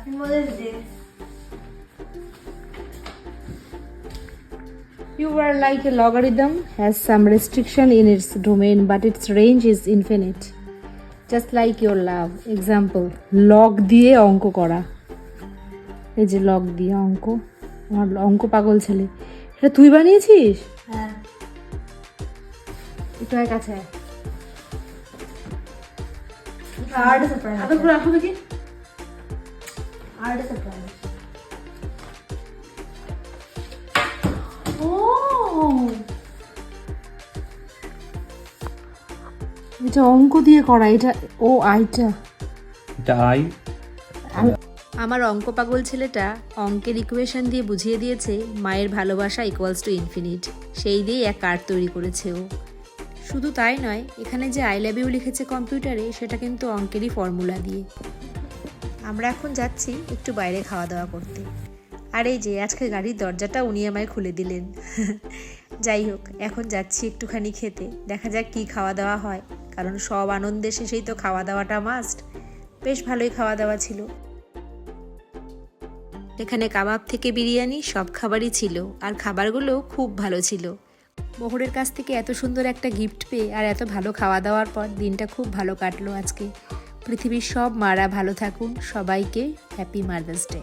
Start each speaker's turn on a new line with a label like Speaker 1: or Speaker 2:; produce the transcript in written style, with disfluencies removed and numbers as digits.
Speaker 1: Happy Mother's Day.
Speaker 2: You are like a logarithm, has some restriction in its domain, but its range is infinite. Just like your love. Example, log দিয়ে অঙ্ক করা। এই যে log দিয়ে অঙ্ক, আমার অঙ্ক পাগল ছেলে। এটা তুই বানিয়েছিস?
Speaker 1: হ্যাঁ।
Speaker 2: একটু এক কাছে
Speaker 1: Hard surprise.
Speaker 2: আদর করে রাখো দেখি।
Speaker 1: Hard surprise.
Speaker 2: এটা অঙ্ক দিয়ে করা, এটা ও আইটা।
Speaker 3: এটা আই।
Speaker 2: আমার অঙ্ক পাগল ছেলেটা অঙ্কের ইকুয়েশন দিয়ে বুঝিয়ে দিয়েছে মায়ের ভালোবাসা ইকুয়ালস টু ইনফিনিট। সেই দিয়ে এক কার্ড তৈরি করেছে ও। শুধু তাই নয়, এখানে যে আই লাভ ইউ লিখেছে কম্পিউটারে, সেটা কিন্তু অঙ্কেরই ফর্মুলা দিয়ে। আমরা এখন যাচ্ছি একটু বাইরে খাওয়া দাওয়া করতে। আর এই যে আজকে গাড়ির দরজাটা উনি আমায় খুলে দিলেন। যাই হোক, এখন যাচ্ছি একটুখানি খেতে, দেখা যাক কি খাওয়া দাওয়া হয়, কারণ সব আনন্দের শেষেই তো খাওয়া দাওয়াটা মাস্ট। বেশ ভালোই খাওয়া দাওয়া ছিল। এখানে কাবাব থেকে বিরিয়ানি সব খাবারই ছিল, আর খাবারগুলো খুব ভালো ছিল। মোহরের কাছ থেকে এত সুন্দর একটা গিফট পেয়ে আর এত ভালো খাওয়া দাওয়ার পর দিনটা খুব ভালো কাটলো আজকে। পৃথিবীর সব মারা ভালো থাকুন, সবাইকে হ্যাপি মাদার্স ডে।